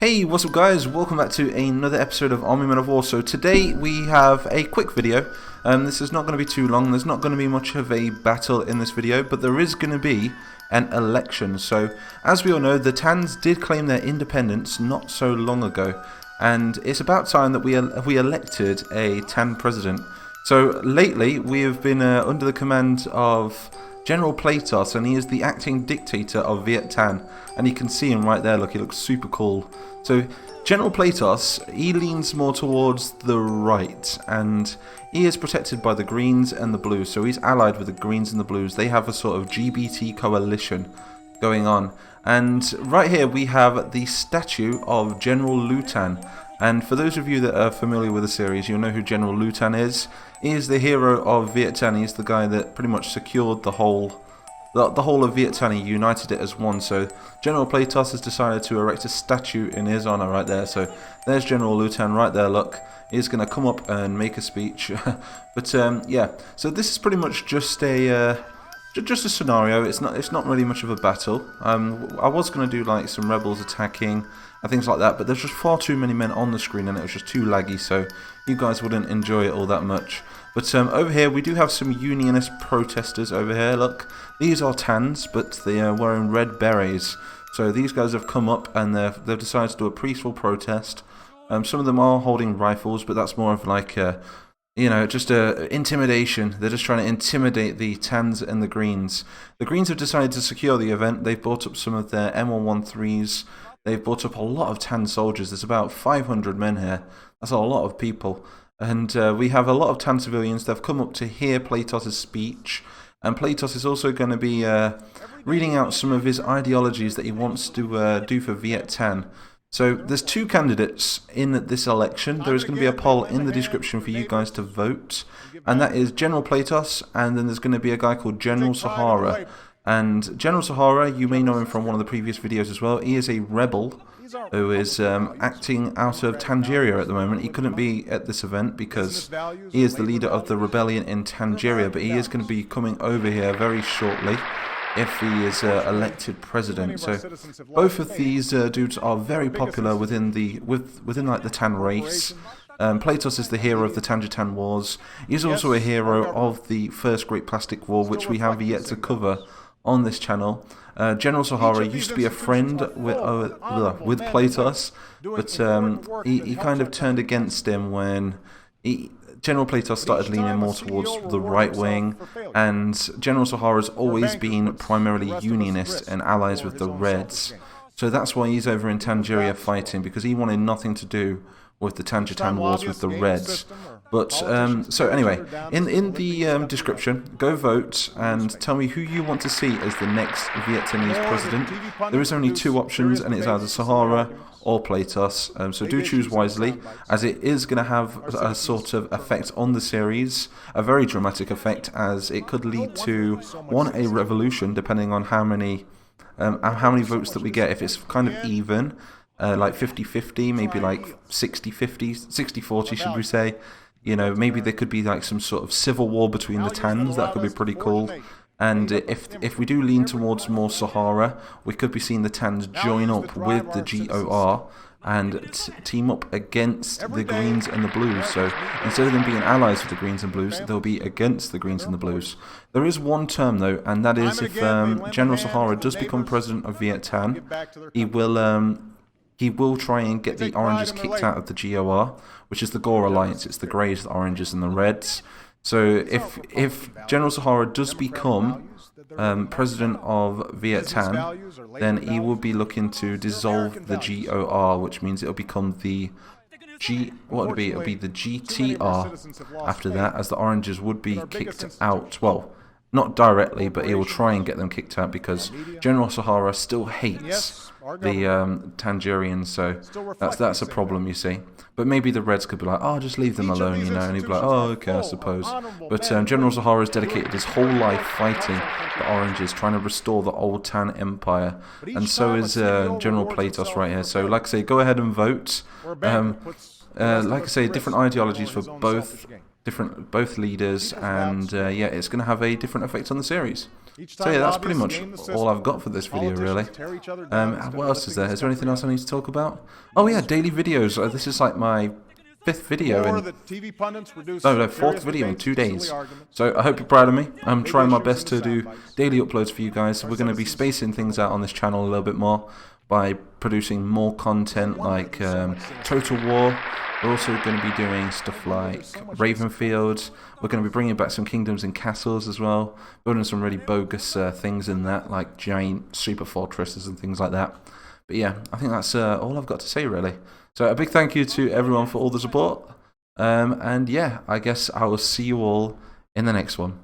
Hey, what's up guys? Welcome back to another episode of AMOW of War. So today we have a quick video. This is not going to be too long. There's not going to be much of a battle in this video, but there is going to be an election. So as we all know, the Tans did claim their independence not so long ago, and it's about time that we elected a Tan president. So lately we have been under the command of General Platos, and he is the acting dictator of Viet Tan, and you can see him right there. Look, he looks super cool. So General Platos, he leans more towards the right, and he is protected by the Greens and the Blues. So he's allied with the Greens and the Blues. They have a sort of GBT coalition going on. And right here we have the statue of General Lutan. And for those of you that are familiar with the series, you'll know who General Lutan is. He is the hero of Viet Tan. He's the guy that pretty much secured the whole of Viet Tan. He united it as one. So General Platos has decided to erect a statue in his honor right there. So there's General Lutan right there. Look, he's going to come up and make a speech. But yeah, so this is pretty much just a scenario. It's not really much of a battle. I was going to do like some rebels attacking and things like that, but there's just far too many men on the screen and it was just too laggy, so you guys wouldn't enjoy it all that much. But over here we do have some unionist protesters over here. Look, these are Tans, but they are wearing red berets. So these guys have come up and they've decided to do a peaceful protest. Some of them are holding rifles, but that's more of like you know, just intimidation. They're just trying to intimidate the Tans and the Greens. The Greens have decided to secure the event. They've brought up some of their M113s. They've brought up a lot of Tan soldiers. There's about 500 men here. That's a lot of people. And we have a lot of Tan civilians. They've come up to hear Platos' speech. And Platos is also going to be reading out some of his ideologies that he wants to do for Viet Tan. So there's two candidates in this election. There is going to be a poll in the description for you guys to vote, and that is General Platos, and then there's going to be a guy called General Sahara. And General Sahara, you may know him from one of the previous videos as well. He is a rebel who is acting out of Tangier at the moment. He couldn't be at this event because he is the leader of the rebellion in Tangier, but he is going to be coming over here very shortly if he is elected president. So both of these dudes are very popular within like the Tan race. Platos is the hero of the Tangier-Tan Wars. He's also a hero of the First Great Plastic War, which we have yet to cover on this channel. General Sahara used to be a friend with Platos, but he kind of turned against him when General Platos started leaning more towards the right wing, and General Sahara's always been primarily unionist and allies with the Reds. So that's why he's over in Tangier fighting, because he wanted nothing to do with the Tangier-Tan Wars with the Reds. But so anyway, in the description, go vote and tell me who you want to see as the next Vietnamese president. There is only two options, and it's either Sahara or Platos. So do choose wisely, as it is going to have a sort of effect on the series, a very dramatic effect, as it could lead to a revolution, depending on how many votes that we get. If it's kind of even, like 50-50, maybe like 60-50, 60-40 should we say. You know, maybe there could be like some sort of civil war between the Tans. That could be pretty cool. And if we do lean towards more Sahara, we could be seeing the Tans join up with the GOR and team up against the Greens and the Blues. So instead of them being allies with the Greens and Blues, they'll be against the Greens and the Blues. There is one term though, and that is if General Sahara does become president of Viet Tan, he will try and get the Oranges kicked out of the GOR, which is the GOR Alliance. It's the Greys, the Oranges, and the Reds. So if General Sahara does become president of Viet Tan, then he will be looking to dissolve the GOR, which means it'll become the what would it be? It'll be the GTR after that, as the Oranges would be kicked out. Well, not directly, but he will try and get them kicked out because General Sahara still hates the Tangerians, so that's a problem, you see. But maybe the Reds could be like, oh, just leave them alone, you know, and he'd be like, oh, okay, I suppose. But General Sahara has dedicated his whole life fighting the Oranges, trying to restore the old Tan Empire, and so is General Platos right here. So, like I say, go ahead and vote. Like I say, different ideologies for both leaders, and yeah, it's going to have a different effect on the series. So yeah, that's pretty much all I've got for this video, really. What else is there? Is there anything else I need to talk about? Oh yeah, daily videos. This is like my fifth video fourth video in 2 days. So I hope you're proud of me. I'm trying my best to do daily uploads for you guys. We're going to be spacing things out on this channel a little bit more by producing more content like Total War. We're also going to be doing stuff like Ravenfield. We're going to be bringing back some kingdoms and castles as well, building some really bogus things in that, like giant super fortresses and things like that. But yeah, I think that's all I've got to say, really. So a big thank you to everyone for all the support. And yeah, I guess I will see you all in the next one.